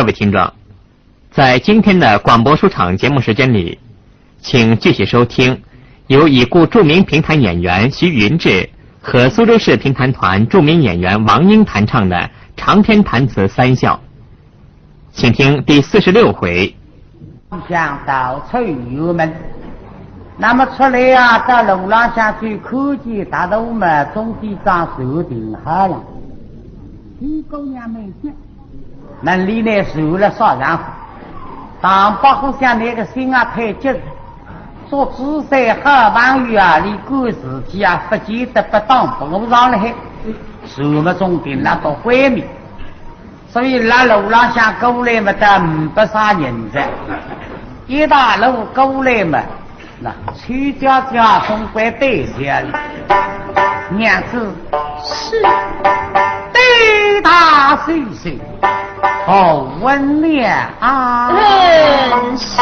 各位听众，在今天的广播书场节目时间里，请继续收听由已故著名评弹演员徐云志和苏州市评弹团著名演员王英弹唱的长篇弹词三笑，请听第46回。想到村友们，那么出来啊，在路浪上去看见大头们中间长树顶好了，一姑娘没见，门里呢受了烧上火，当把互相那个心啊太急了，说紫色好朋友啊，你管事体啊，不见得不当不上来，树么中顶那到毁灭，所以那路浪上过来嘛，的不杀人的，一大路过来嘛。那崔家家送归对下里，娘子是对大岁岁，好温暖啊！是。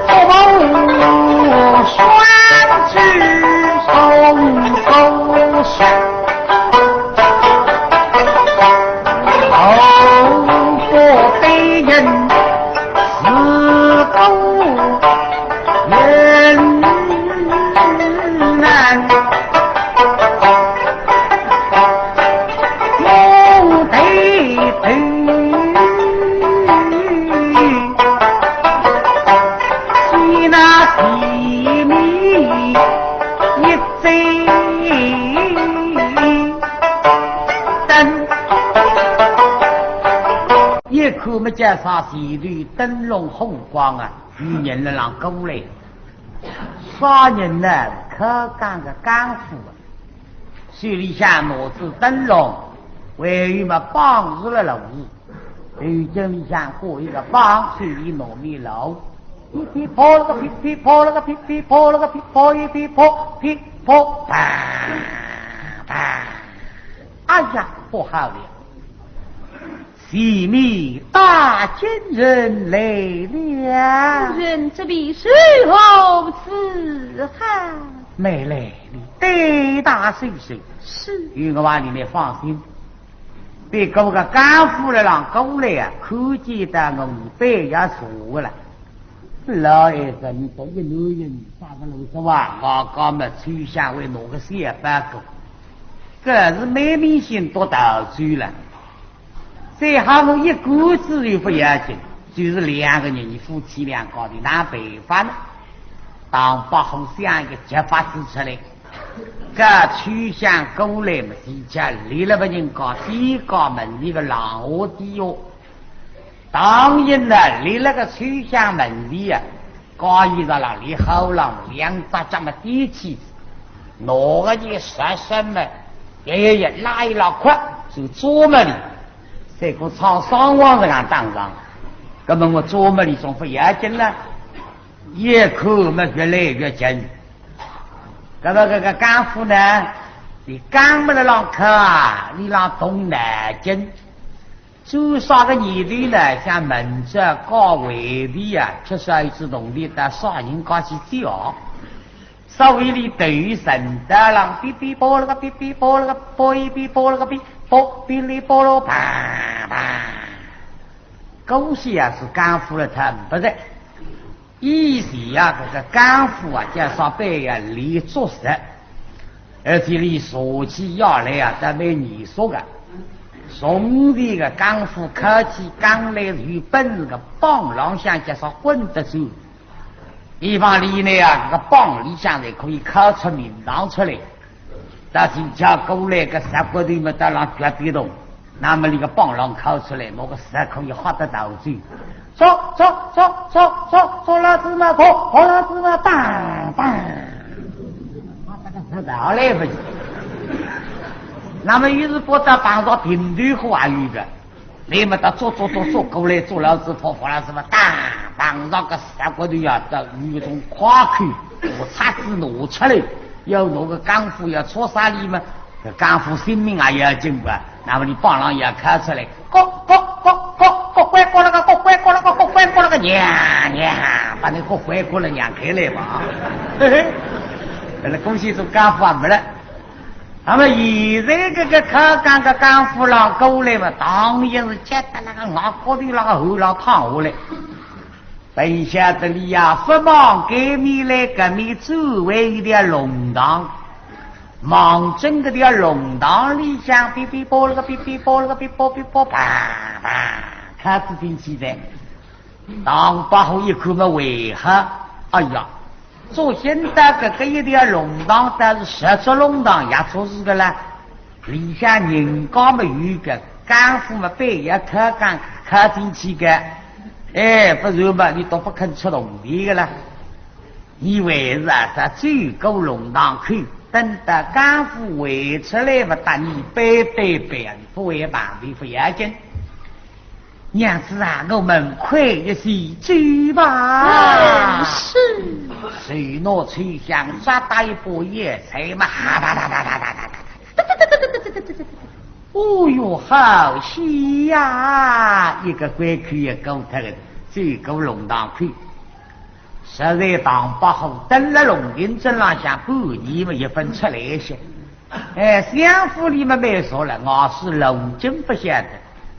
我双指从勾上。我们介绍西绿灯笼红光啊，与人来让过来。啥人呢？可干个干夫啊！手里向拿着灯笼，为于嘛帮助了路。刘经理向过一个帮，手里拿米楼，噼噼破了个噼噼破了个噼噼破了个噼破一噼破噼破，啪啪！哎呀，不好了！西米大金人来了，人这里谁后此汉？没来你对大岁岁是，有个话你们放心，别搞个干夫了让过来啊，看见的我背也熟了。老爷子，你这个女人啥个路是吧？我刚们吹下为哪个小八个，这是没明星多大罪了。最好我一股子又不要紧，就是两个人，你夫妻两个的拿白饭，当把红像一个结发子出来，这取向过来嘛，底下离了个人搞地高门里个狼窝地哦，当然了，离了个取向门里啊，搞一个了离后浪两只这么低气，哪个你说什么，也拉一拉快就捉么里。这个唱双簧子俺当上，根本我琢磨里总不要紧了，越看嘛越来越紧。这个干夫呢，你干不了让看啊，你让东南京，就啥个年龄呢？像门这高位的啊，缺少一支农历的少人高起叫，稍微的对神的让哔哔啵了个哔哔啵了个啵一哔啵了个哔。啵哔哩啵喽啪啪，狗血啊是干夫了，他不是。以前啊，这个干夫啊，叫上辈啊离做实，而且离说起要来啊，都没你说的。从这个干夫科技刚来与本事个帮郎相加上混得住，一方里呢啊，这个帮里向才可以考出名堂出来。但是叫过来个十国队嘛，到让绝别动，那么那个帮郎考出来，某个十可以喝得到嘴。走，老子嘛跑，老子嘛当，我这个十到来不及。那么于是不得帮着平对话语的，你们到做过来做老子跑，老子嘛当着个十国队啊，到雨中跨口，我叉子拿出来。要那个干夫要戳杀你们，这干夫性命啊也要紧吧？那么你帮郎也要看出来，乖过了个娘，把那个乖过了娘开来吧。嘿嘿，那恭喜做干夫啊没了。那么现在这个客干个干夫郎过来嘛，当然是接得那个牙膏的那个后脑躺下来。本下这里呀，不忙给你来给你周围一点龙堂，忙整个的龙堂里向哔哔啵了个哔哔啵了个哔啵哔啵啪啪，开始听起来。当把后一看嘛，为何？哎呀！做现在这个一点龙堂，但是实质龙堂也做事的啦。里下人家么有个干夫嘛，背也开干开进去个，哎，不然嘛，你都不肯吃东西的啦。以为是啊，在最高龙堂去，等到干夫围出来嘛，等你背对背，不为旁边不要紧。娘子啊，我们快一些走吧。是。谁拿吹响抓大一波野菜嘛？哈哒哒哒哒哒哒哒哒。哦哟，好戏呀！一个鬼去也够他的，最高龙堂去。实在当不好，等了龙林镇上下半年嘛，一分出来些。哎，相府里面没说了，我是龙井不晓得。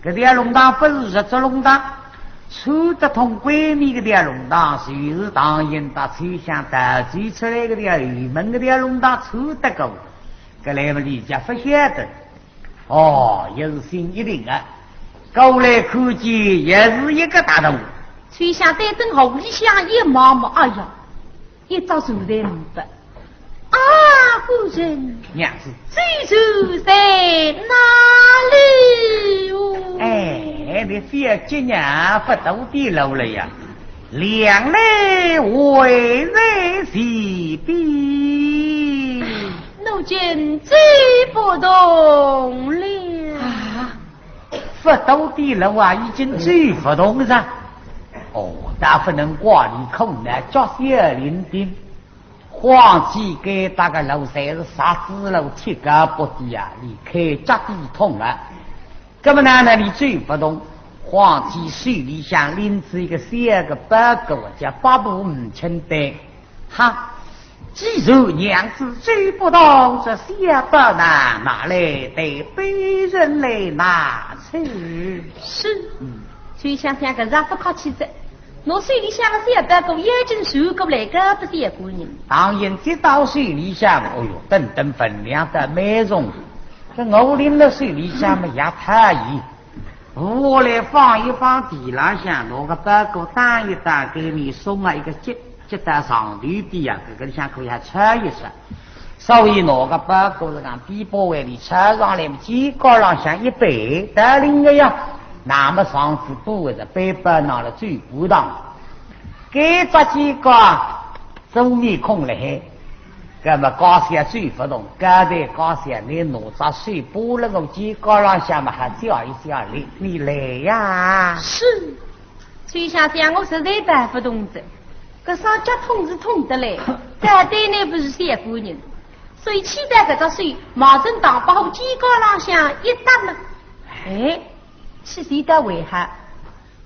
这条龙堂不是日子龙堂，抽得通闺蜜的条龙堂，随时当然把吹响大嘴出来的条玉门的条龙堂抽得够，这来嘛李家不晓得。哦，也是心一定啊，过来看见也是一个大洞。吹响在等后里向一毛毛，哎呀，一早坐在门边。啊，夫人，娘子，这住在哪里哟？哎，你非要今年不到地路了呀？两来为在西边，奴见走不动了啊！不到地路啊，已经走不动了。哦，大不能挂里空呢，脚下临丁。黄旗给大个楼山是啥子楼铁杆不低啊，离开家地痛了。这么难呢，你走不动。黄旗水里向拎出一个小个包裹，叫八步五清单。哈，既然娘子走不动，这小包呢拿来得被人来拿去。是，所以想想个啥不客气着。我水里向的小包裹已经收过来个不是一个人。当然这道水里向，哦哟，等等分量的美容。这我拎了水里向嘛也太易。我来放一放地浪向，拿个包裹打一打，给你送了一个接到上头的呀，这个像可以还穿一穿。所以拿个包裹是讲比包围里穿上来，肩高浪向一背，带领个呀。那么上次不会是背包拿了最不当，给这几个周面空了嘿，那么高些最不动，刚才高些你拿着水拨了个肩高浪下嘛还叫一下你来呀？是，崔先生我实在办不动着，可上脚痛是痛得来，但对呢不是小姑娘，所以期待这个水马上当把后肩高浪向一搭了，哎。是谁的为何？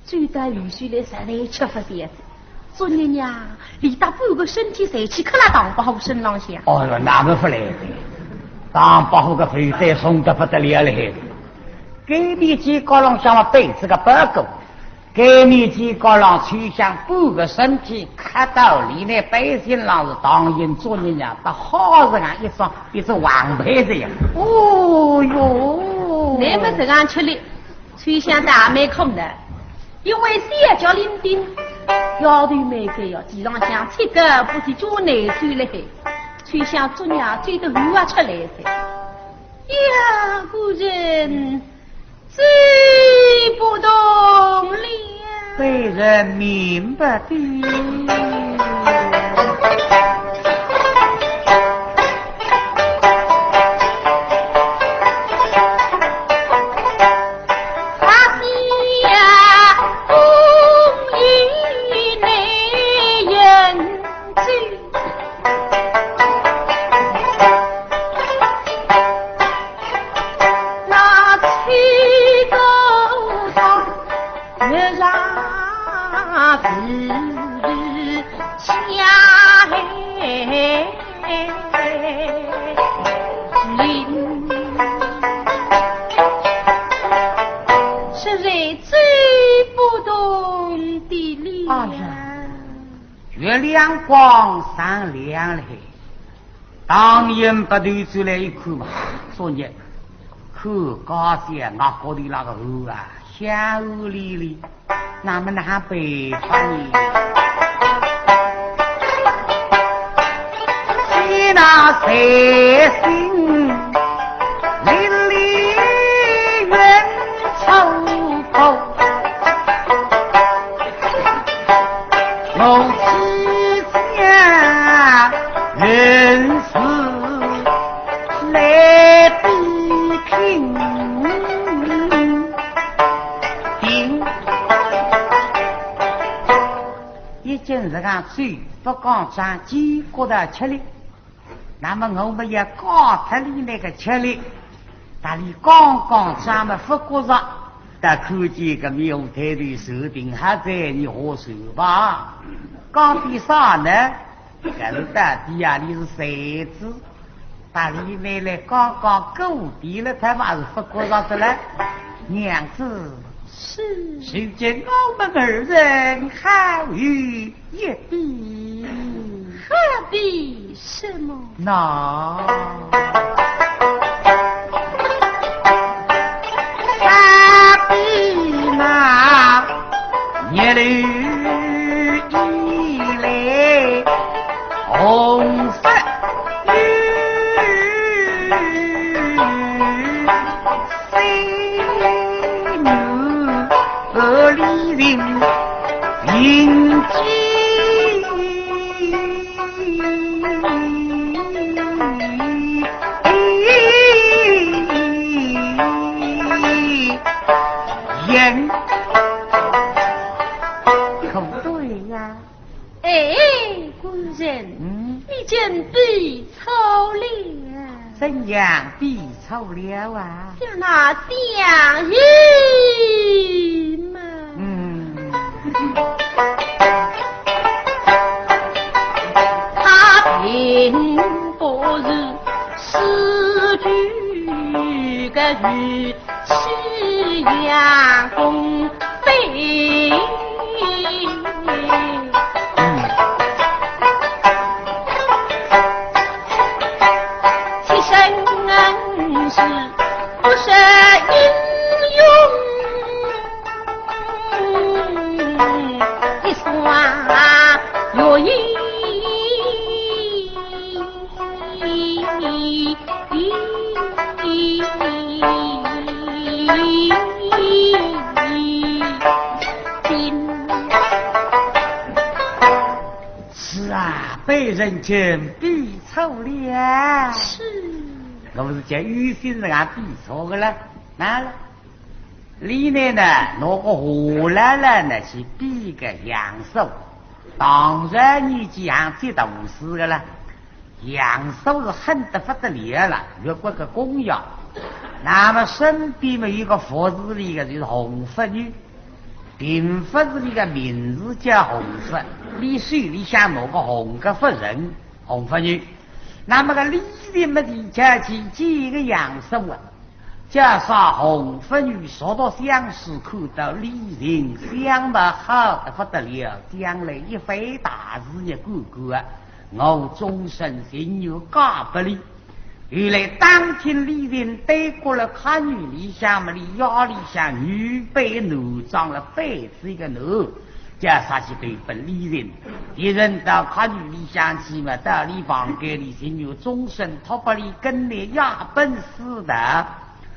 最大雨水来实在吃不消子。昨日娘连打半个身体才去，可拉当不好身浪向。哦哟，哪个不来的？当不好个肥仔送得不得了嘞！给你几个浪向嘛背这个包裹，给你几个浪去向半个身体，看到里呢百姓浪是当然昨日娘把好人啊一双王牌子呀！哦哟，那么这样吃力。崔香大没空的，因为小脚伶仃，腰头没给呀，地上向七个不是脚内追来，崔香昨夜追得鱼啊出来噻。呀，夫人追不动了，被人明白的。林月亮光闪亮了，当然不对出来一看嘛，说你看高些我搞的那个河啊，香雾里里，那么那北方呢？西那三星离离远愁口。我妻家人是来比拼，一件事干最不讲赚几个的吃力，那么我们也搞他里那个吃力，但你刚刚咱们不过上。但看见个苗台的手顶还在你何手吧？刚比啥呢？可是大底下你是谁子？大里奶奶刚刚勾地了，他妈是不过上的了。娘子是，谁见我们二人好于一比？何必什么？那。夜里一来红色雨，谁女和里人迎接。一件必丑了，怎样必丑了啊？就那相依嘛。他并不是失去个与夕阳共飞。是不是英勇一双若意是啊，被人见必丑了。是。我不是叫有心人啊比错的了，哪了？里面呢，拿个荷兰人呢去比个阳寿，当然你讲这都是的了。阳寿是恨得不得了了，越过个公羊。那么身边嘛有个佛字里个就是红拂女，并不是那个名字叫红拂，历史里想拿个红个夫人，红拂女。那么个李人么的家去几个阳寿啊，加上红拂女说到相思，看到李人相得好的不得了，将来一番大事也哥哥啊，我终身心有嘎不离。原来当天李人对过了看女里向么的压力下，女被奴长了被子一个奴。加上去对本李人，敌人到看女里相去嘛，到你房间里先有终身他把你跟你压本死的，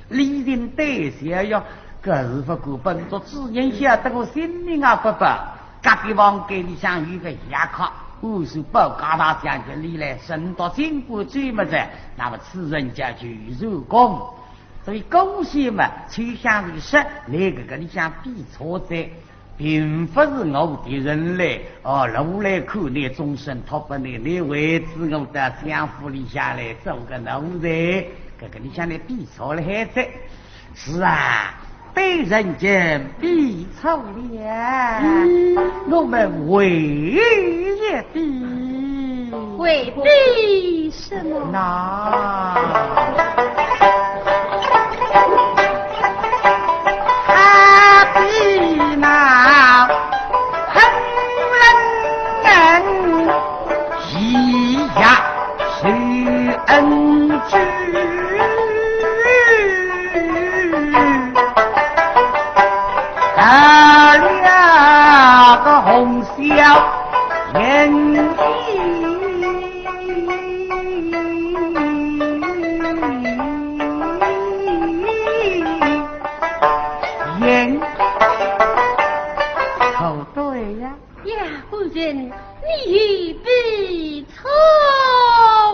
李人对下要可是不过本着自然下得个性命啊不不，隔壁房间里向有个下客，无数报嘎达将军里来神到经过追么子，那么此人家就入宫，所以恭喜嘛，趋向于实那个跟你想比错在。并不是我的人类路来看你终身托不你位置我的相府里下来做个奴才，这个你想来比错了孩子。是啊，被人家比错了，我们为必什么？那那恨人了演演好对呀，呀，夫人，你必错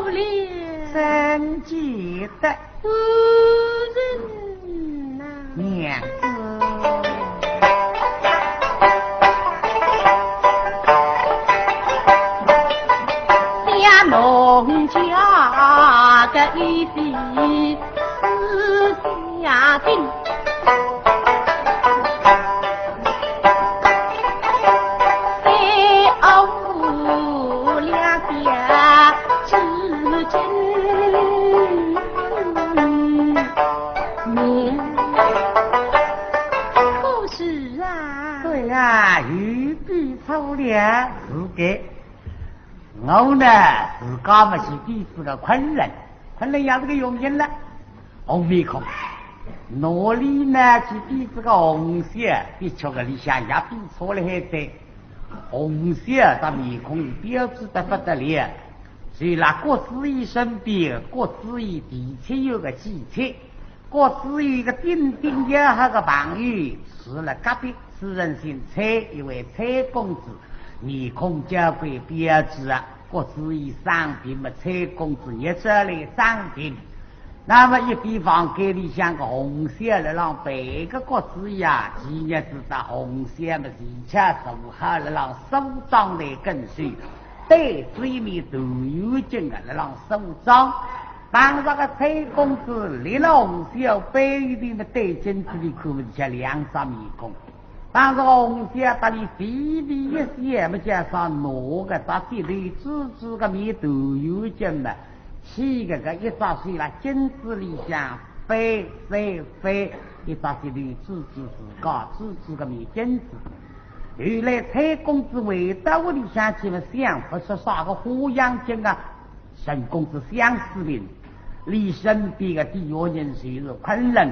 了。真记得夫人呐，娘子。家农家个一笔私下定，非偶两家之间可是啊，对呀，玉璧粗粮是给。我呢自家嘛是第四个昆人，昆人也是个用人了。红面孔，哪里呢是第四个红色，的确个理想也比错了还多。红色的面孔标志得不得了，所以那郭子仪身边，郭子仪的确有个机车，郭子仪一个顶顶也好个朋友，是了隔壁私人姓蔡，一位蔡公子。面孔交归标志啊，各自以商品嘛，蔡公子也这类商品。那么一比方给你像个红色的让别个各自呀，今日知道红色嘛，以前手好了让手掌来跟随，对对面都有劲的让手掌。当这个蔡公子离了红色背地的对镜子里看不见两张面孔。当这个红色把你比比一些，没加上哪个打地里支个面都有劲嘛，七个一扎水了，镜子里向飞，一扎地里自自个个面镜子。原来蔡公子回到屋里想起了想不出啥个花样精啊，沈公子相思命，离身边的第二人就是昆人。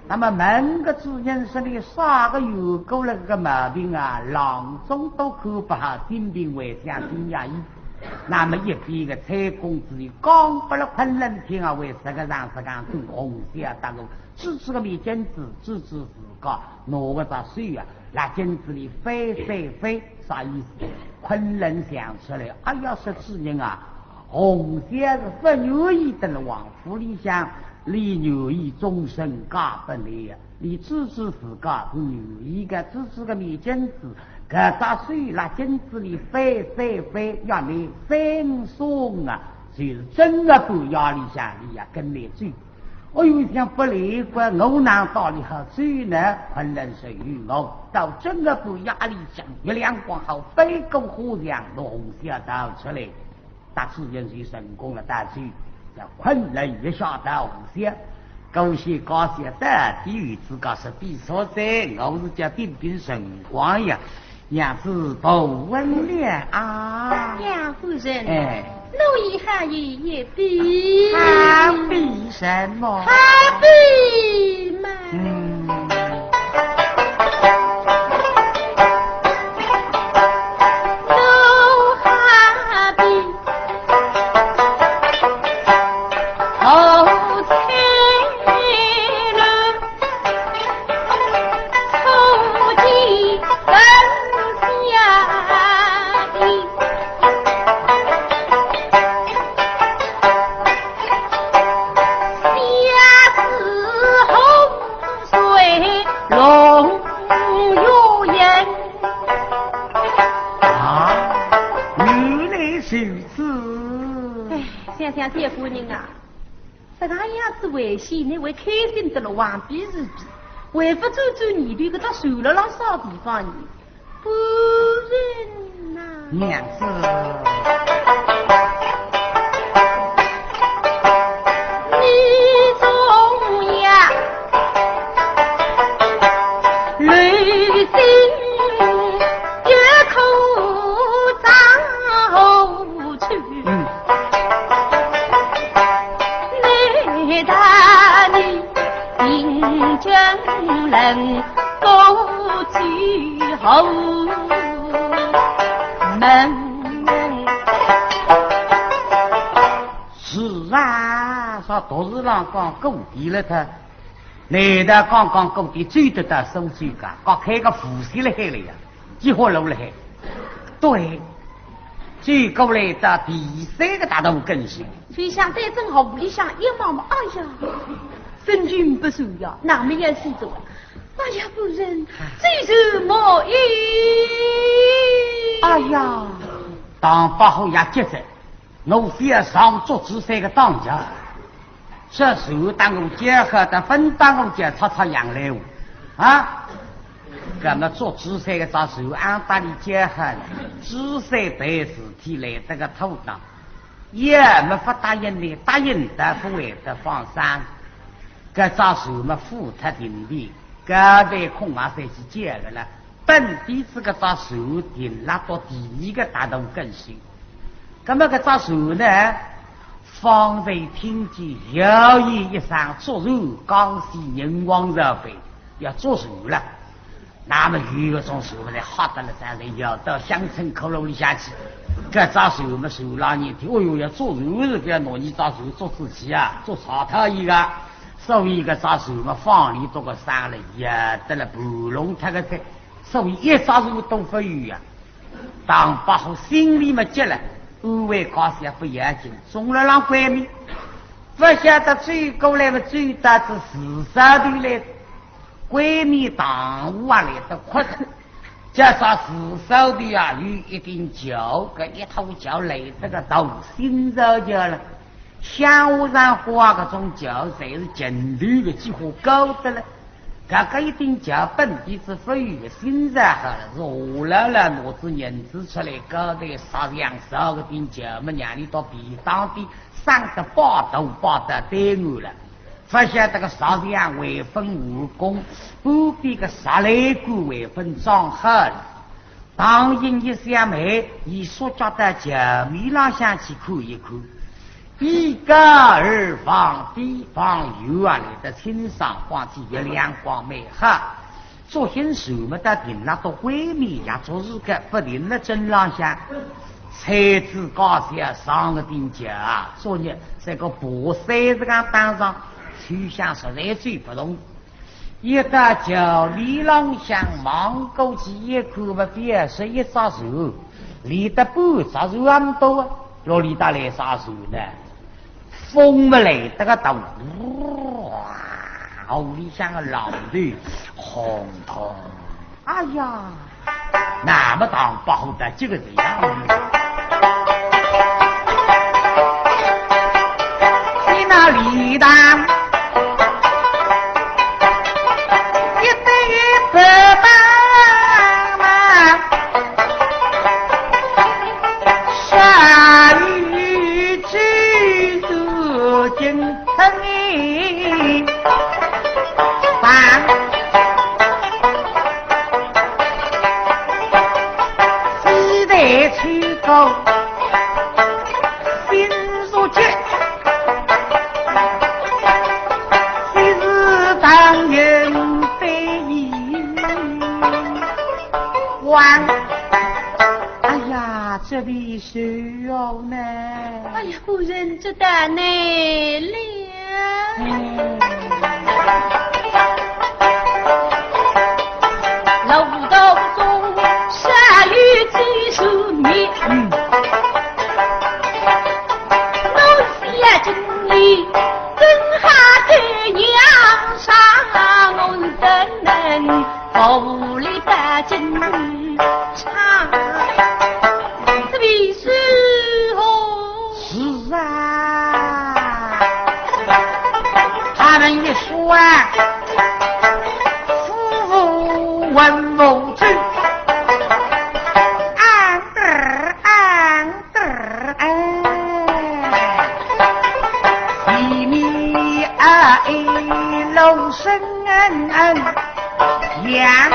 那么每个主人身里啥个有够了个毛病啊，郎中都看不好，心病为相心压抑。那么一边个蔡公子刚不了昆人听啊，为这个让这个做红色大路，支持个面镜子，支持自个哪个把水啊，那镜子里飞，啥意思？昆人想出来，哎呀，是主人啊，红色是不愿意等往府里向。你愿意终身嫁不来呀？你支持自家是愿意个，支持个面镜子，可打水那镜子里飞，要你分送啊，就是真的不压力下你呀，跟你追。我有想不来过，我哪道理好追呢？昆人是与我到真的不压力下，月亮光好，背公火亮，龙虾倒出来，大自然是成功了，大追。叫昆人也下到红色，高些高些的地狱自个是必所在，我是叫定兵神光呀，样子不稳了啊！呀，夫人，哎，奴一下也比，他比什么？他比嘛。想这夫人啊，这个样子为戏，你会开心得了，忘比是比，为不走泥里，给他受了让啥地方呢？夫人呐，娘子。人高居后，门。是啊，说都是让讲工地了他，你的刚刚工地最得到收据个，刚开个复习了海了呀，几号楼了海？对，最高来的第三个大道更新。谁想在正好屋里向一望嘛，哎呀，身君不守呀，哪没有事做？哎呀，夫人，这是莫意。哎呀，当八号也接着，我非要上桌子三个当家，这时候当我结合的分当我结擦擦杨来啊，那么做紫色的这时候按打理结合，紫色白事体来这个头当，也没法答应的，答应的不会的放生，这这时候么付他定的。刚才空啊才去接了了，本地这个扎手定拉到第一个大道更新，那么个扎手呢，方才听见谣言一声，做肉江西人王热杯要做手了，那么有个种手呢，好得了三人要到乡村口楼里下去，这扎手么手老年听，哦哟要做肉是给拿你扎手做自己啊，做草头一个。所以一个扎手嘛，放里多个山了，也得了不龙他个菜，所以一扎手都不语啊。当八号心里嘛急了，安慰高兴也不严谨，总了让闺蜜，不晓得最高来嘛最大是四十的来，闺蜜当屋啊来的快，加上四十的啊有一顶脚，跟一头脚累这个头心着脚了。香雾上花个种脚，才是近头的几乎高的了。这个一顶脚本地是非语的心然好了，是下来脑子人子出来高的12个顶脚，么让你到皮当的上的报得对我了。发现这个12为分武功，不比个10来个为分装好了。当因一想美，以所觉得脚米拉下去看一看。一个二房地方有啊来的清爽光体月亮光美哈，做些什么的定那到闺蜜呀，做事个不定的真浪下，才知高兴上个顶脚啊，昨日这个博塞这个当上，去向实在最不同。一大叫李郎向忙过去一口嘛，别是一杀手，离得不杀手很多啊，若离得来杀手呢？风不来这个头，哇，里像个老的红彤，哎呀，那么当不好的这个人你那里当一对一白当嘛，下雨去如今疼你当记得去够心如结谁是当人非议完哎呀这里是有呢哎呀夫人这单内了楼道中下雨最疏密老些经历跟下的娘上我怎能无力的经常这必是是啊他们一说啊夫妇问母之一米楼生呀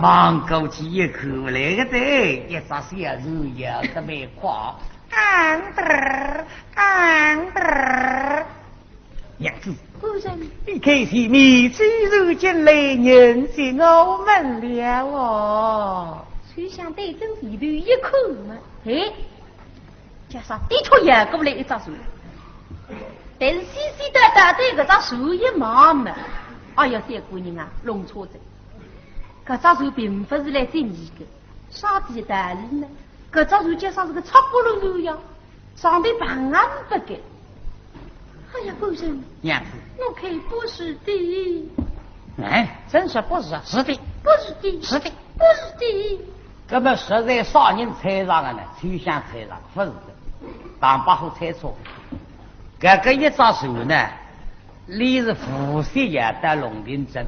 忙过去一口来个的一撒小肉要的没夸娘子夫人你开始米醉如今来人是我们了哦就像对正地头一口嘛，哎，加上的确也过来一张树，但是细细的对搿张树一毛嘛，哎呀，三姑娘啊，弄错子，搿张树并不是来整理的，啥子道理呢？搿张树就像是个草骨头树一样，上头旁安不改。哎呀，夫人，娘子，我看不是的。哎，真是不是？是的，不是的，是的，不是的。这么实在少人猜上的呢，就像猜上，不是的，当把好猜错。这个一张树呢，里是伏羲也的龙庭镇，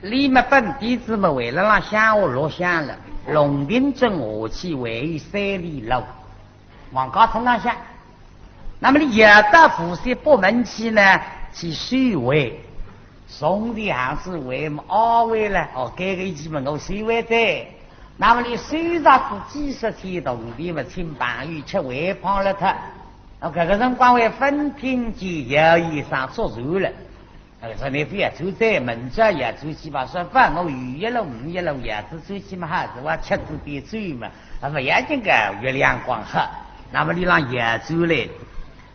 里面本地子们为了让乡下落乡了，龙庭镇下去为3里路，往高城上下。那么你也到伏羲北门去呢，去水位。宋的还是为2位了，改个一基本我水位在。那么你水上是几十天动地嘛，请半鱼吃围胖了他。这个辰光为分庭及有衣裳做主了。说你不要走在门家也走起吧，说饭我鱼一路5一路也是走起嘛，还是我吃子点水嘛，不要紧个月亮光黑。那么你让也走来。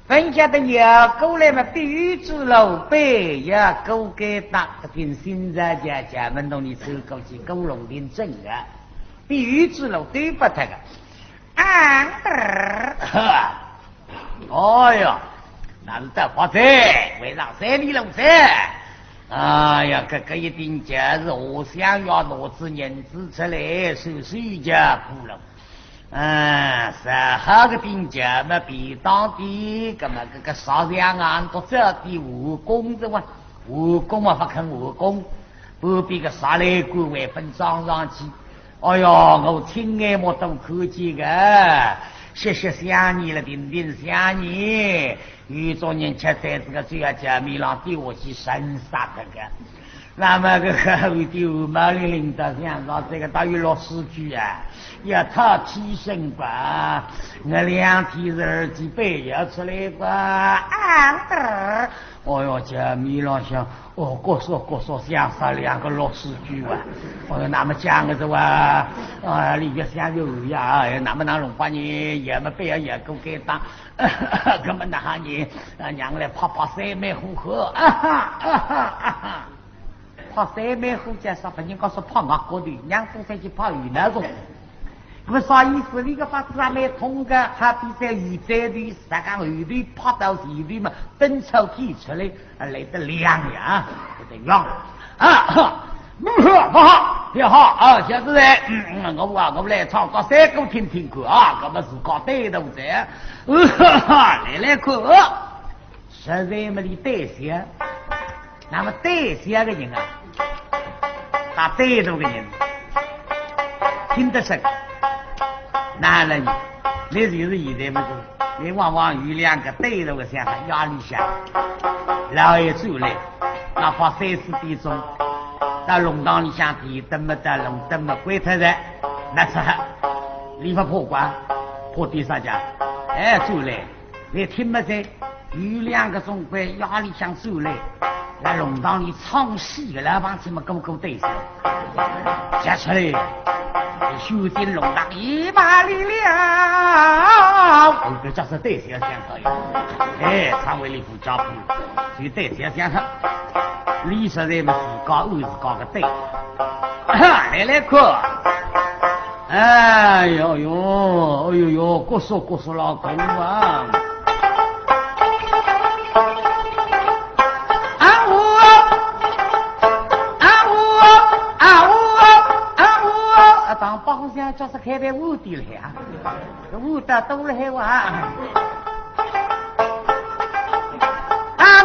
分家的也过来嘛，比喻之老辈也够给打跟现在家们弄你走过去勾龙的正的，比喻之老对不他个，哦哟，那是得发财，为让3里路财。哎呀，这一定就是我想要拿子银子出来，手家苦了。好个定价嘛，比当地个嘛个少两岸都这的武功的嘛，武功嘛不肯武功，不比个啥来官为分装上去。哎哟，我听眼我都看见个，谢想你了，定想你，有种人吃在这个最要叫米浪丢下去神杀这个。那么这个为丢毛里领导想到这个大于60句啊，要他提升吧，我2天是耳机背要出来吧，哦哟，这米老乡，各说想杀2个60句啊，哦哟，那么讲个是哇，里边想有呀，那么那龙把你也么背也够给当，根本那你娘来啪3枚虎壳，泡3枚虎加上不人告诉泡外国的，娘子再去泡鱼那种。那么啥意思？你个把3枚通个，还比在鱼在的，啥个鱼的泡到鱼的嘛，等抽提出来，来得亮呀，得亮不好，别好啊！小子嘞，我来唱歌3个听看啊，我们是搞对头的，来看，实在没的对象，那么对象个人啊。他对头个人听得深，难了你就是现在么子，你往往有2个对头个想法压力下，老爷出来，哪怕3、4点钟到龙堂里向提灯么到龙灯么关特人，那是立法破关破第3家，出来，你听么子？有2个钟关压力想出来。在龙堂里唱戏的老帮子们勾对手，接出来，修建龙堂一把力量，这就是对手相可以。常为里副家谱，就对手相合，历史在么是搞2是搞个对，来看，哎呦，各说老公啊。当帮乡就是开在屋底了呀，屋的都了还玩。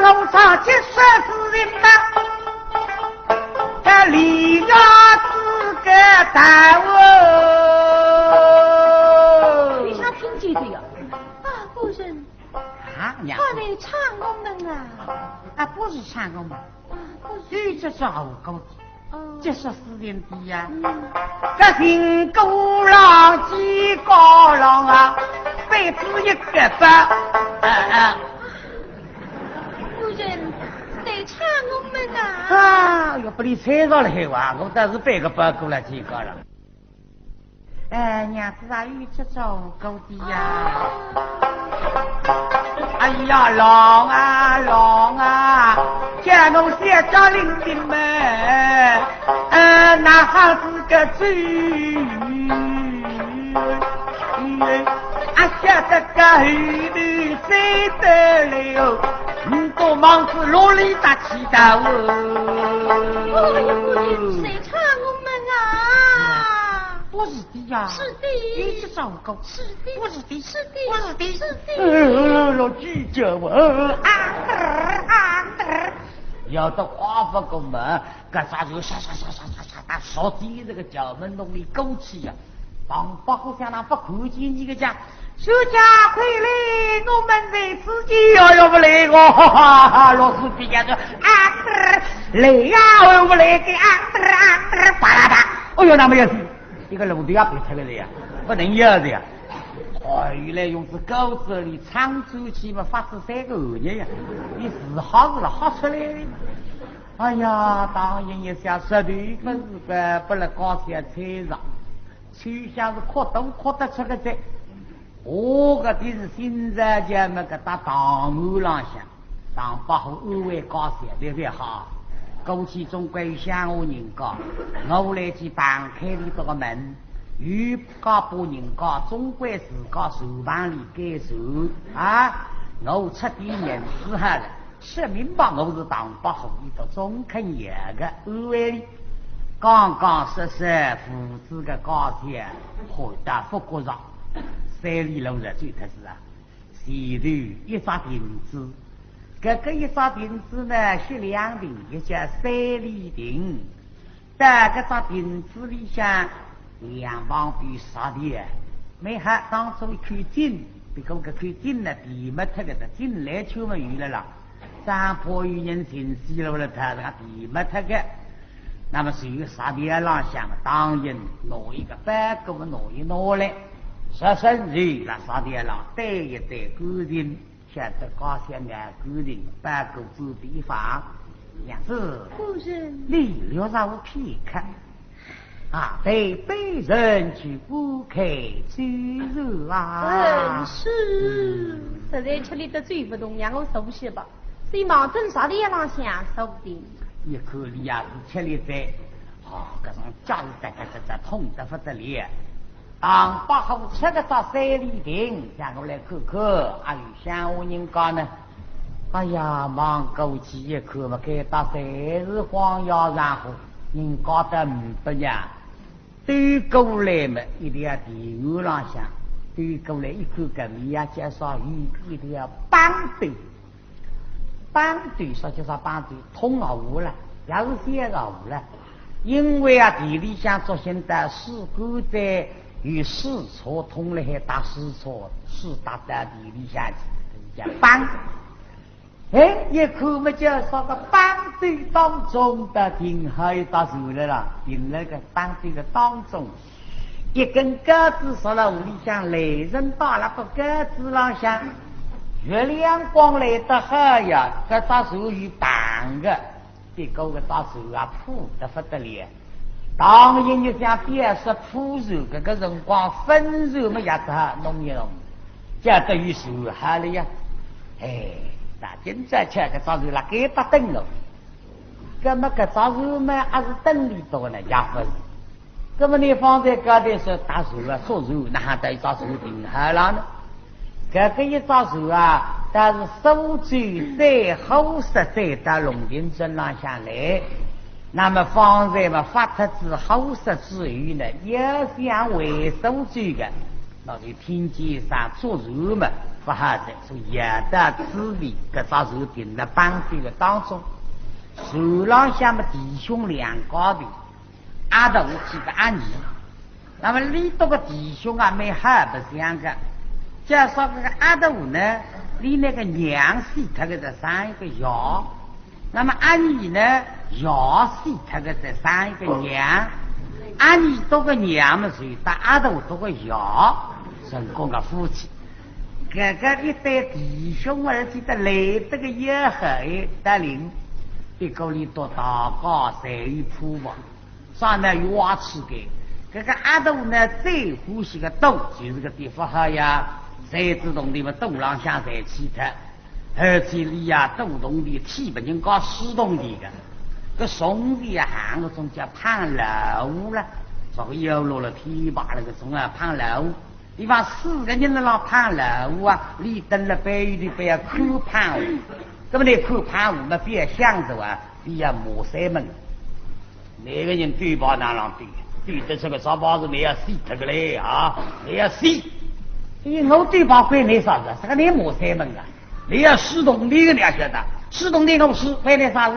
我唱起说是人呐，这李家子个大哦。你想听见这个？夫人。娘。他来唱功能啊？不是唱功嘛？不是。这是武功。这是4点底呀，这新高郎几高郎啊，被子一个吧，夫人得唱我们要不你猜着了还话，我倒是背个包过来几个了。娘子啊，有这种狗的呀！哎呀，郎啊，家奴写着领兵们，那好是个罪。写这个后头谁得了？多忙是罗里打起的哦。谁唱我们啊？不是的呀，是的，你去找狗，是的，不是的，是的，不是的，是的。老记着我要到花不够门，干啥就杀，打烧地这个角门弄里勾起呀！当八户乡那不可见你个家，暑假回来我们在自己要不来我，哈哈，老师毕业说来呀，我不来给巴拉巴，哎呦那么要死，一个路都要被拆了呀，不能要的呀。原来用这狗子里长周期嘛，发出3个恶念呀，你是好是了，好出来的。哎呀，当然也想说对，可是不能高些车上，就像是扩都扩得出个在。我个的是现在家那个打当屋浪向，当八号安慰高些，对不对好？过去总归向我人家，我来去办开的这个门。与家把人家总归自家手旁里感受啊！我彻底认识下了，说明白我是当八号一个中肯一个安慰里，刚刚实父子的高铁回到福国上，3里路的最特是啊，前头一张亭子，这个一张亭子呢是2亭，也叫3里亭，在这张亭子里向。两旁边杀的，没还当初看景，别个看景呢，地没特个的景来就没有了啦。山坡有人行西路了，他那个地没特个，那么是有杀的浪向，当然拿一个白狗拿一拿来，16日那杀的浪对一对固定，晓得高些眼固定，白狗子地方，样子。夫人，你留让我片刻。被人去不开居住啊！是，实在吃力得罪不动，让我熟悉吧。谁忙正啥的也让想说不定。一口里呀是吃力在，这种家里在痛得不得了。当8号吃个到3里亭，让我来看看，还有像我人家呢。哎呀，忙过去一口嘛，给到3日荒要然后人家的不呀。对过来嘛，一定要地屋浪向；对过来一口个米呀，介绍一定要绑对，绑对说就是绑对，通了无了，也是写了无了。因为啊，地里向做现在事故在与市错通了，还打市错，是打在地里向去，叫绑。一口嘛就说个绑对当中的停还有到手来了，停那个绑对的当中，一根鸽子说了屋里向雷人打了个鸽子浪向，月亮光来得好呀，这到手有半个，这个到手啊铺得不得了。当然就像别说铺手，这个辰光分手嘛也得弄一弄，这等于手好了呀，今在吃个早肉了，给不等了。那么个早肉嘛，还是等里多呢，也不是。那么你放在高头说打肉啊，做肉，那还得一早肉顶好了呢。这个一早肉啊，但是手最在后实在到龙井镇上下来，那么放在嘛发出之后实之后呢，也想为手最的，那就天街上做肉嘛。不好的，所以也的滋味，搿早肉顶在绑对的当中，手浪向么弟兄两高的，阿头几个阿姨，那么里头个弟兄啊没好不像个，介绍这个阿头呢，里那个娘死他个在生一个药，那么阿姨呢药死他个在生一个娘，阿姨多个娘嘛所以打阿头多个药，成功个夫妻。这个一对弟兄儿记得来这个也很带领，一个里多大高谁铺嘛，上头有挖起的，这个阿斗呢，最呼吸个洞就是个地方好呀，谁知道你们洞浪向在起他，而且里呀洞洞的体不人搞湿洞的个，个兄弟啊喊个种叫胖楼了，这个又落了提拔那个种啊胖楼，地方4个人的老胖楼啊，里登了白玉的不要看胖屋，那么你看胖屋嘛，别想着啊，你要磨三门，哪个人对把那样对？对得这个啥包子你要洗这个嘞啊！你要洗，我对把关你啥子？这个你磨三门啊！你要使动力的你要晓得，使动力我使关你啥子？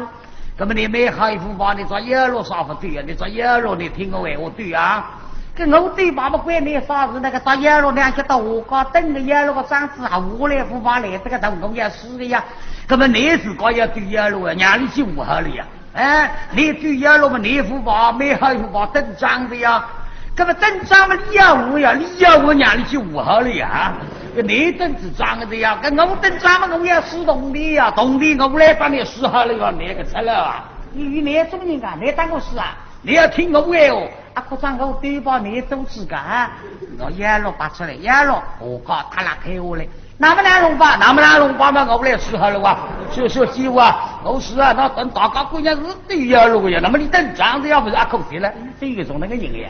那么你买好一副包，你做1路啥不对啊？你做1路你听我话，我对啊！跟我对把不关你啥子？那个做1路2到我搞等个1路个长子啊，我来副包来这个动工要使的呀！那么你是搞要对1路啊，让你去5号了呀！哎，你对1路嘛，你副包买好一副包等涨的呀，那么等涨嘛，你要我呀，你要我让你去5号了呀，你等是涨的呀，跟我等涨嘛，我要使动力呀，动力我来帮你使好了呀，那个出来啊，你怎么人啊？你当我使啊？你要听我话哦，啊，可长我对吧？你都知个啊，我1路拔出来，1路我告他俩开我来。那么难弄吧？那么难弄吧嘛？我来使好了哇！说机会啊！我是啊，那等大家姑娘是对呀路呀。那么你等这样子要不是阿口谁了？这个种那个人呀。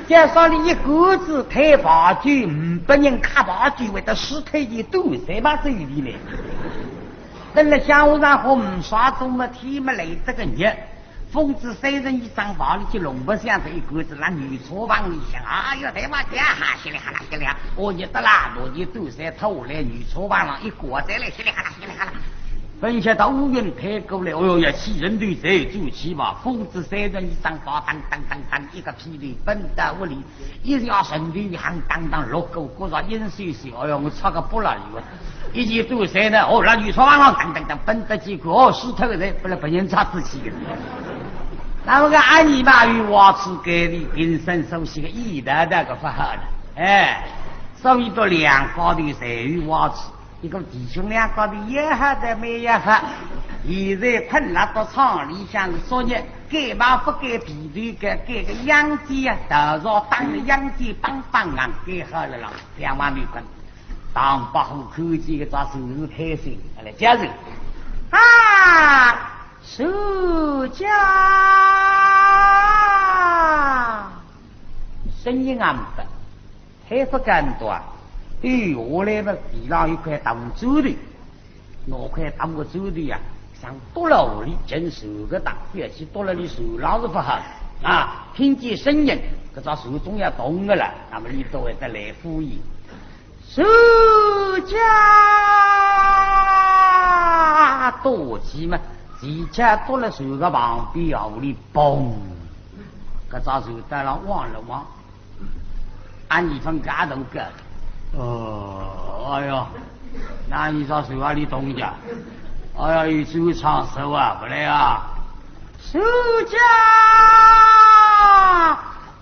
加上你一个子抬把酒，500人卡把酒，为了尸体的都谁把这里呢？等了下午然后刷中么天么累这个热。疯子3人一张房里去弄不像这一个子，那女厨房里想，哎呦，对吧？这哈稀里哈啦稀里哈啦，我热得啦，我就都在偷来女厨房上一裹在来稀里哈啦稀里哈啦。分下到乌云抬过来，哦哟呀，气人对谁住起吧？疯子3人一张房，当当当当，一个霹雳奔到屋里，一条神的一行当当6个鼓上阴水水，哎呦，我擦个不了哟！一起都谁呢？哦，那女厨房上当当当奔得几个哦，死透的人不能被人插自己的。那么个安尼嘛与瓦茨给的平生熟悉个一代代个发好了，哎，所以到2高的谁与瓦茨，一个弟兄2高的也好的没也好，现在困了到厂里向是说呢，该嘛不该皮头给个养鸡啊，到时候当个养鸡帮帮忙给好了了，2万没困，当不好科技个咋收入开心，来加入啊！暑假声音暗白，还不敢多。对于我来嘛，地上有块当州的，那块当个州的呀，像多了屋里真手个大，而且多了你手老是不好啊。听见声音，这咋手中要动的了，那么你都会得来呼应。暑假多急嘛。几家多了手个旁边屋里嘣，个早手带了望了望，按一份感动个，哎呀，那你说手啊里动家，哎呀，有手长手啊，不来啊，手家，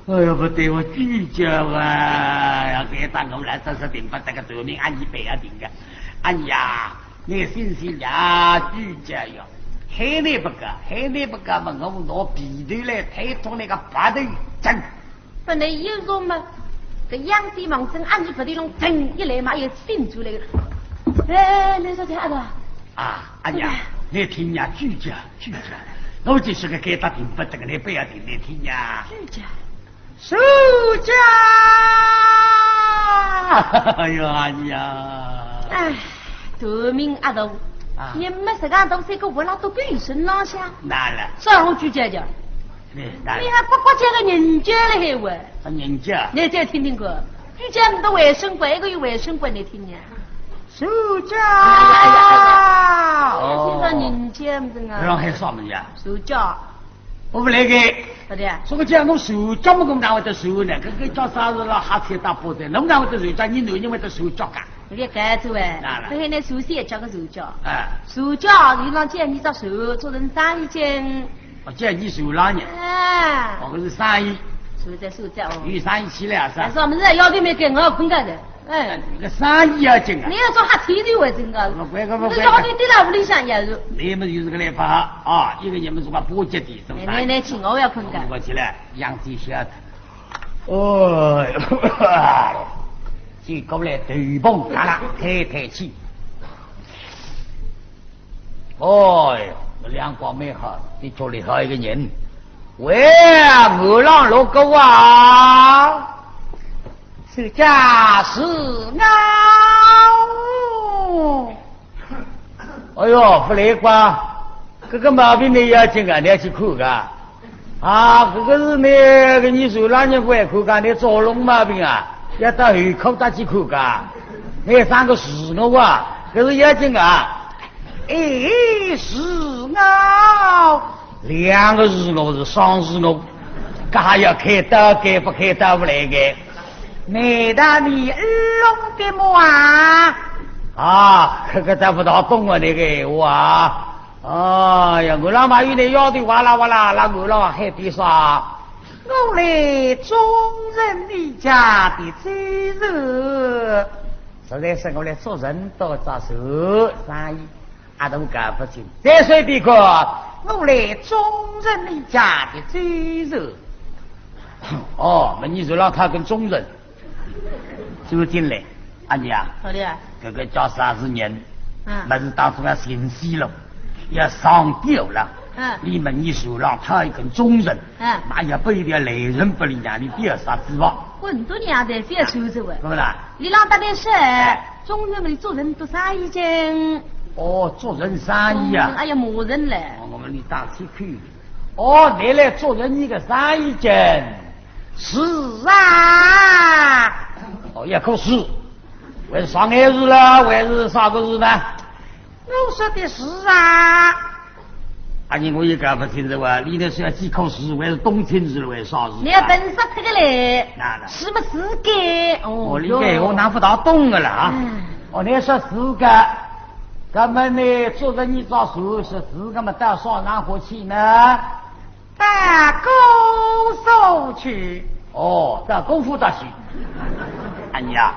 哎呀不对，我举家啊，要给当我来这是顶不这个罪名，按100啊顶个，哎呀，你信息呀，举家哟。海内不干嘛？我拿皮头来推脱那个白头针。本来有种嘛，这养鸡忙针按你白头龙针一来嘛，又醒出来了。哎，你说这阿哥啊，哎呀，你听呀，居家，我就是个给他顶不这个，你不要听，你听呀。居家，暑假，哎呀，哎，夺命阿斗。你没时间都这个我那都给身浪下，难了。上去姐姐，你还不过这个人家了还我？人家，你再听听歌，居家你的卫生官，一个有卫生官你听呀。暑假，现在人家不是啊？让还什么呀？暑假，我不来给。对的。说个讲我暑假么？我哪会得暑呢？这个叫啥子了？哈天大包的，侬哪会得暑假？你男人会得暑假干？你改走哎，这还那手写叫个手脚，手脚你让见你这手做成生意间，我见你手浪呢，我是生意，手在手脚哦，与生意起来是。但是我们这要对没给我困干的，哎，这个生意要紧啊！你要做还天天为真个，我乖乖你到底对了屋里向也是。你们就是个来法啊！一个人们说把波及的，是不是？来，请我要困觉。我起来，养这小子。哦，去过来对蹦，干了，抬气。哦哟，两光美好，你做厉害一个人。喂，我让老狗啊！是家是我。哎呦，不来瓜，这个毛病你要紧啊，你要去看个。啊，这个是那个你手让人不爱看个，你早龙毛病啊，要到后口打去看个。那三个是我啊，可是要紧啊。哎，是我，两个是我是双是我，嘎要开刀该不开刀不来个。难道你耳聋的吗？啊，这个得不到懂我那个话。哎呀，我老妈有点要的哇啦哇啦，那我老海边上，我来中人的家的罪人，实在是我来做人多着手生意，俺都干不清。再说别个，我来中人的家的罪人。哦，那你就让他跟中人。就进来，阿娘，好的，这个叫啥子人？那是当初要信息了，要上吊了。你们你说让他一个中人，那也不一定来人不理让你别啥指望。很多年在别说这位，怎么了？你让他的是中人们做人多啥意见？哦，做人生意啊！哎呀，没人了。我们你当起去。哦，你来做人一个生意经。是啊。哦，也可是，为是上海日了，为是啥个日呢？我说的是啊。阿你我也搞不清楚啊，你那是要几口试，为是冬天日为啥日？你要本事这个来，那了，是不是该？我理解我拿不到懂的了啊。哦，你说是个，咱们呢做着你找数是是个么到上然后去呢？到高手去。哦，到功夫大去。阿你啊，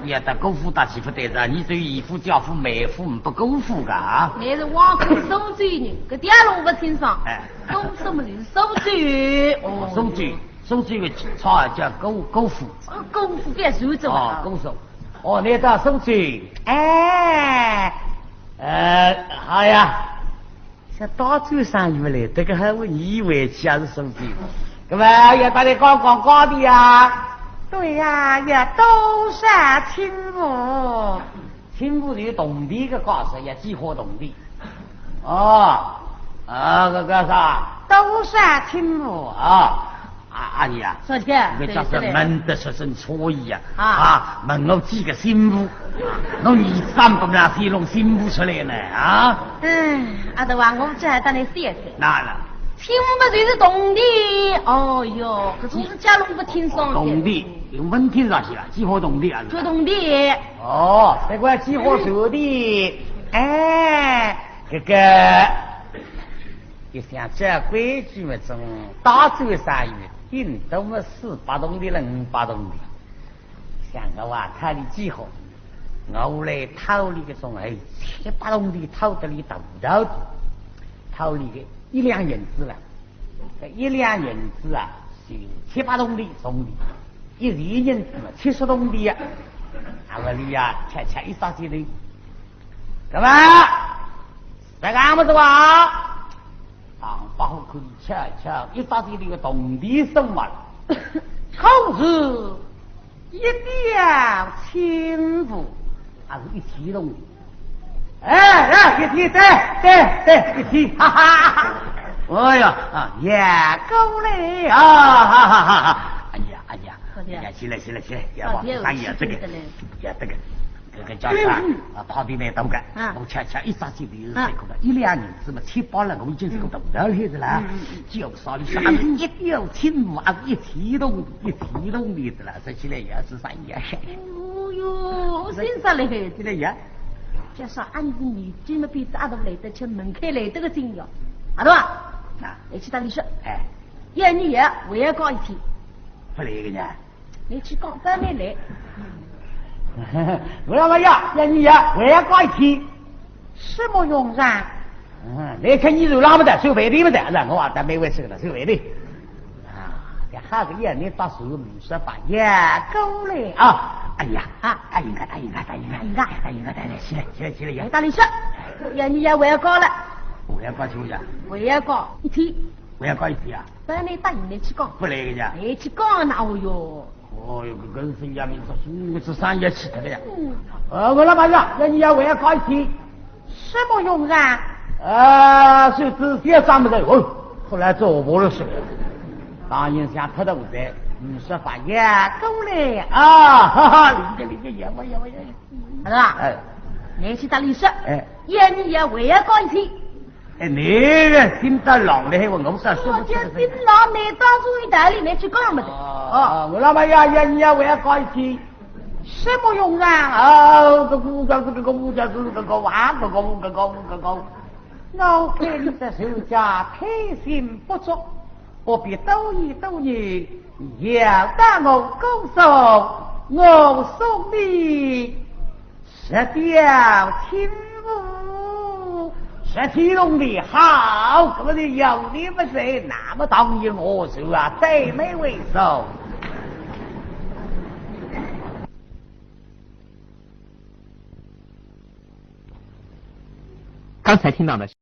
你要到功夫大去不对着，你这义父教父美父不功夫个啊？你是王口收罪人，这点路不清爽。功夫么就是收罪。哦，收罪的草叫功夫。功夫别收走啊。功夫。哦，你到收罪。好呀。像大洲上有来，这个还我以为去还是收罪。那么要大家讲的呀？对呀，也都是亲父。亲父就是动地个告诉也激活动地。哦，个啥？都是亲父啊。阿姨啊，说的，这叫是门的出身错意呀！问我几个心腹，弄你300两飞龙心腹出来呢啊！阿德话我这还当你写的。那了。亲父嘛就是动地，哦哟，可是我家龙不听说。动地用文听上去了，激活动地啊！做动地。哦，这个激活手地，这个就像这规矩嘛，种大洲山域。顶多么4-8栋的人5-8栋的，像我话他的几何，我来讨你个种7-8栋的讨得里到讨你个1两银子了，这1两银子啊是7-8栋的送的，1银子嘛70栋的呀，我里呀恰一啥子的，干嘛？在干么子哇？把后可以瞧一大堆那个动地生物，可是一点轻浮，还是一提动的。一提对，一提，哈哈！哎呀也够嘞哈！哎呀，起来，要往上呀，这个这个叫啥？跑的来动个，我瞧一啥子的是这个1两银子嘛，7-8了，我已经是个动了来的啦。就少的啥子一条青木啊，一提动的了，说起来也是啥呀？哦哟，真是嘞！起来呀，就说俺子你今么比阿都来得去门开来这个真要，阿多啊，你去当律师，1年我也搞一天，不来个呢？你去讲单没来。我老妈呀，要你呀，我也搞一天。什么用噻？你看你就拉不得，收费的不得，然后啊，咱没为这个了，收费的。这下个月你到时候50把也够了啊！哎呀，答应个，起来，大律师，要你也我也搞了，我也搞去呀，我也搞一天，我也搞一天啊！不然你答应你去搞，不来个呀？你去搞那我哟。哦哟，个人生呀，民说数字商业起来了呀。我老板子，要你也我也搞一天。什么用噻？就直接上不得哦，后来做不了事。当然想他的舞台，50把也够了啊！哈哈，理解也我，是吧？你去当律师，要你也我也搞一天。你个心得狼的，我说说我就心狼，你当初一代里你去干么的？我老板呀，要你也我也搞一天。什么用啊？个物价是个物价是个高啊，个高。我看你的手家贪心不足，不必多言，要打我拱手，我送你10条青舞，10天弄得好，怎么的有你不是？那么当然我手啊，最美为首。刚才听到的是